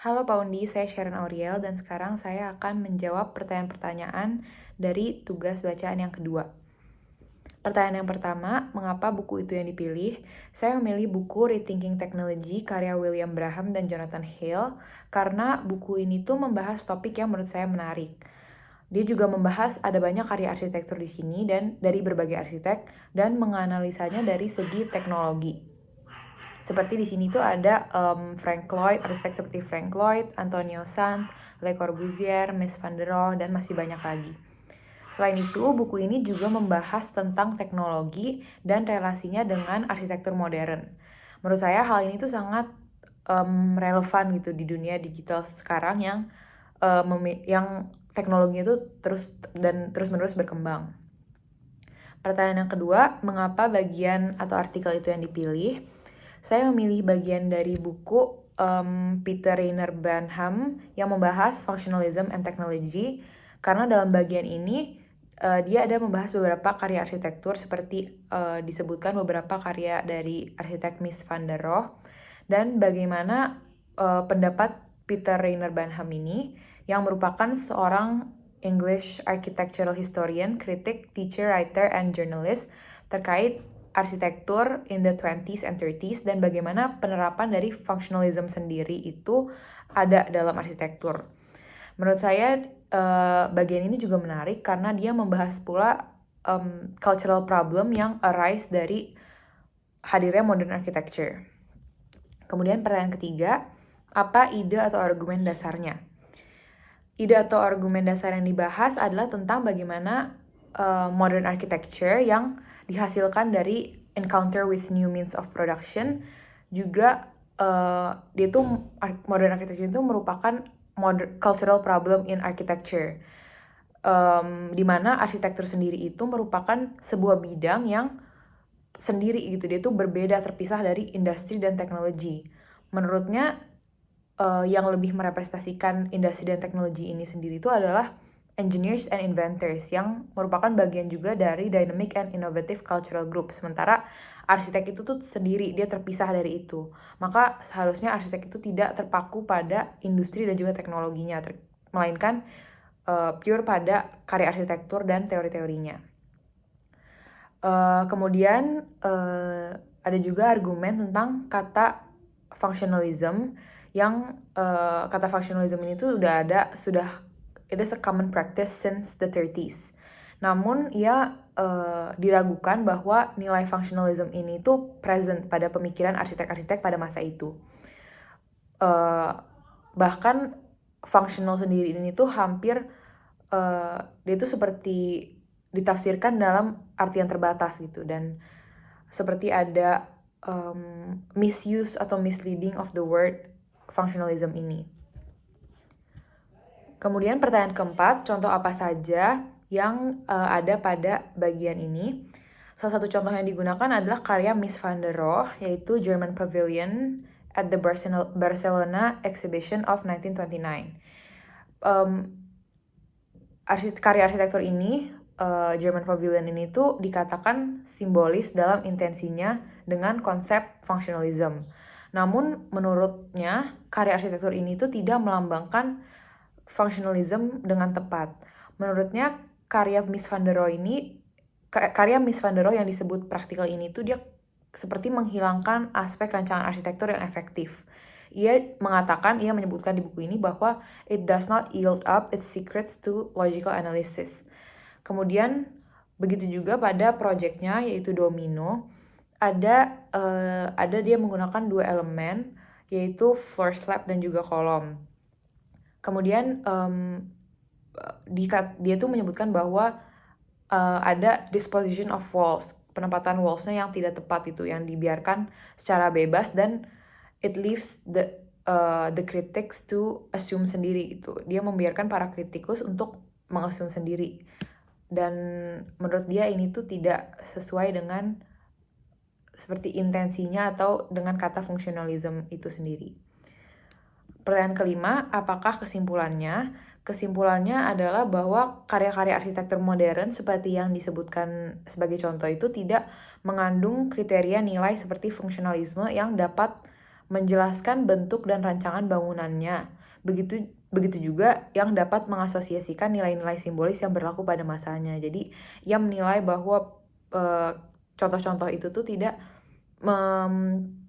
Halo Pak Undi, saya Sharon Auriel dan sekarang saya akan menjawab pertanyaan-pertanyaan dari tugas bacaan yang kedua. Pertanyaan yang pertama, mengapa buku itu yang dipilih? Saya memilih buku Rethinking Technology karya William Braham dan Jonathan Hale karena buku ini tuh membahas topik yang menurut saya menarik. Dia juga membahas ada banyak karya arsitektur di sini dan dari berbagai arsitek dan menganalisanya dari segi teknologi. Seperti di sini tuh ada Frank Lloyd, arsitek seperti Frank Lloyd, Antonio Sant, Le Corbusier, Mies van der Rohe, dan masih banyak lagi. Selain itu, buku ini juga membahas tentang teknologi dan relasinya dengan arsitektur modern. Menurut saya hal ini tuh sangat relevan gitu di dunia digital sekarang yang teknologinya tuh terus-menerus berkembang. Pertanyaan yang kedua, mengapa bagian atau artikel itu yang dipilih? Saya memilih bagian dari buku Peter Rainer Banham yang membahas Functionalism and Technology karena dalam bagian ini dia ada membahas beberapa karya arsitektur seperti disebutkan beberapa karya dari arsitek Mies van der Rohe dan bagaimana pendapat Peter Rainer Banham ini yang merupakan seorang English architectural historian, critic, teacher, writer, and journalist terkait arsitektur in the 20s and 30s dan bagaimana penerapan dari functionalism sendiri itu ada dalam arsitektur. Menurut saya bagian ini juga menarik karena dia membahas pula cultural problem yang arise dari hadirnya modern architecture. Kemudian pertanyaan ketiga, apa ide atau argumen dasarnya? Ide atau argumen dasar yang dibahas adalah tentang bagaimana modern architecture yang dihasilkan dari encounter with new means of production juga dia tuh modern architecture itu merupakan cultural problem in architecture, di mana arsitektur sendiri itu merupakan sebuah bidang yang sendiri gitu, dia tuh berbeda terpisah dari industri dan teknologi. Menurutnya yang lebih merepresentasikan industri dan teknologi ini sendiri itu adalah engineers and inventors yang merupakan bagian juga dari dynamic and innovative cultural group. Sementara arsitek itu tuh sendiri, dia terpisah dari itu. Maka seharusnya arsitek itu tidak terpaku pada industri dan juga teknologinya, melainkan pure pada karya arsitektur dan teori-teorinya. Kemudian ada juga argumen tentang kata functionalism yang kata functionalism ini tuh it is a common practice since the 30s. Namun ia diragukan bahwa nilai functionalism ini tuh present pada pemikiran arsitek-arsitek pada masa itu. Bahkan functional sendiri ini tuh hampir dia tuh seperti ditafsirkan dalam artian terbatas gitu, dan seperti ada misuse atau misleading of the word functionalism ini. Kemudian pertanyaan keempat, contoh apa saja yang ada pada bagian ini? Salah satu contoh yang digunakan adalah karya Mies van der Rohe, yaitu German Pavilion at the Barcelona Exhibition of 1929. Karya arsitektur ini, German Pavilion ini tuh dikatakan simbolis dalam intensinya dengan konsep functionalism. Namun menurutnya karya arsitektur ini tuh tidak melambangkan functionalism dengan tepat. Menurutnya karya Mies van der Rohe yang disebut praktikal ini tuh dia seperti menghilangkan aspek rancangan arsitektur yang efektif. Ia menyebutkan di buku ini bahwa it does not yield up its secrets to logical analysis. Kemudian begitu juga pada proyeknya yaitu Domino, ada dia menggunakan dua elemen yaitu floor slab dan juga kolom. Kemudian dia tuh menyebutkan bahwa ada disposition of walls, penempatan wallsnya yang tidak tepat itu, yang dibiarkan secara bebas dan it leaves the critics to assume sendiri gitu. Dia membiarkan para kritikus untuk mengasum sendiri. Dan menurut dia ini tuh tidak sesuai dengan seperti intensinya atau dengan kata functionalism itu sendiri. Pertanyaan kelima, apakah kesimpulannya? Kesimpulannya adalah bahwa karya-karya arsitektur modern seperti yang disebutkan sebagai contoh itu tidak mengandung kriteria nilai seperti fungsionalisme yang dapat menjelaskan bentuk dan rancangan bangunannya. Begitu juga yang dapat mengasosiasikan nilai-nilai simbolis yang berlaku pada masanya. Jadi ia menilai bahwa contoh-contoh itu tuh tidak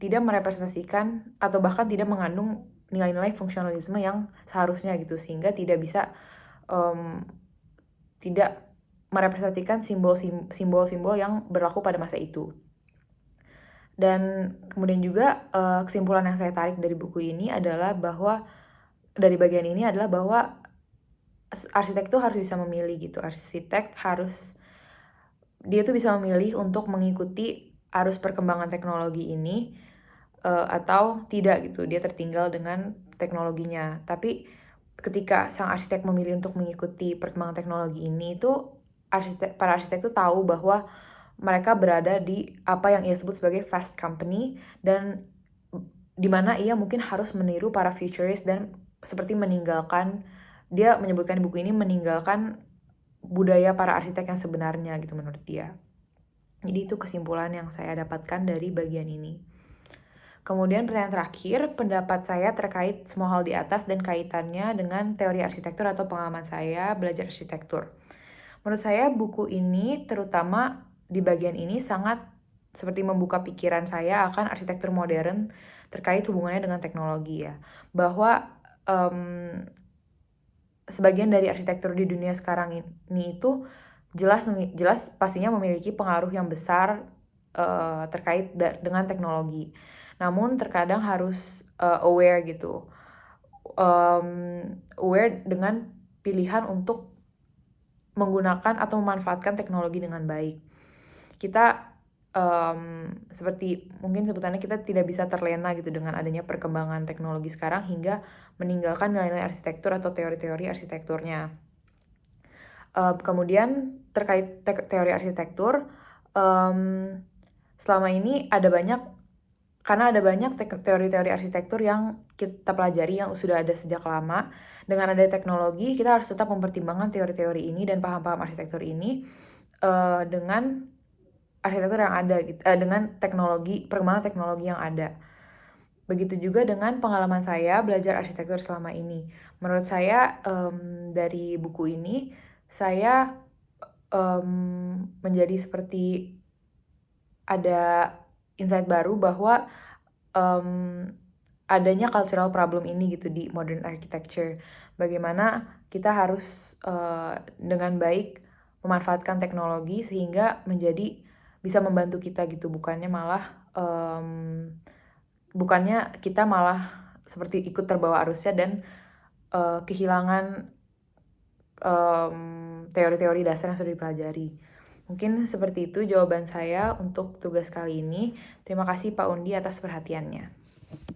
merepresentasikan atau bahkan tidak mengandung nilai-nilai fungsionalisme yang seharusnya gitu, sehingga tidak bisa tidak merepresentasikan simbol-simbol yang berlaku pada masa itu. Dan kemudian juga kesimpulan yang saya tarik dari buku ini adalah bahwa dari bagian ini adalah bahwa arsitek tuh harus bisa memilih gitu. Dia tuh bisa memilih untuk mengikuti arus perkembangan teknologi ini atau tidak gitu. Dia tertinggal dengan teknologinya. Tapi ketika sang arsitek memilih untuk mengikuti perkembangan teknologi ini, itu para arsitek tuh tahu bahwa mereka berada di apa yang ia sebut sebagai fast company, dan di mana ia mungkin harus meniru para futurist dan seperti dia menyebutkan di buku ini meninggalkan budaya para arsitek yang sebenarnya gitu menurut dia. Jadi itu kesimpulan yang saya dapatkan dari bagian ini. Kemudian pertanyaan terakhir, pendapat saya terkait semua hal di atas dan kaitannya dengan teori arsitektur atau pengalaman saya belajar arsitektur. Menurut saya buku ini terutama di bagian ini sangat seperti membuka pikiran saya akan arsitektur modern terkait hubungannya dengan teknologi ya. Bahwa sebagian dari arsitektur di dunia sekarang ini itu jelas pastinya memiliki pengaruh yang besar terkait dengan teknologi. Namun terkadang harus aware gitu. Aware dengan pilihan untuk menggunakan atau memanfaatkan teknologi dengan baik. Kita seperti mungkin sebutannya kita tidak bisa terlena gitu dengan adanya perkembangan teknologi sekarang hingga meninggalkan nilai-nilai arsitektur atau teori-teori arsitekturnya. Kemudian terkait teori arsitektur, selama ini karena ada banyak teori-teori arsitektur yang kita pelajari yang sudah ada sejak lama. Dengan ada teknologi, kita harus tetap mempertimbangkan teori-teori ini dan paham-paham arsitektur ini dengan arsitektur yang ada gitu, dengan perkembangan teknologi yang ada. Begitu juga dengan pengalaman saya belajar arsitektur selama ini. Menurut saya dari buku ini saya menjadi seperti ada insight baru bahwa adanya cultural problem ini gitu di modern architecture. Bagaimana kita harus dengan baik memanfaatkan teknologi sehingga bisa membantu kita gitu, bukannya kita malah seperti ikut terbawa arusnya dan kehilangan teori-teori dasar yang sudah dipelajari. Mungkin seperti itu jawaban saya untuk tugas kali ini. Terima kasih Pak Undi atas perhatiannya.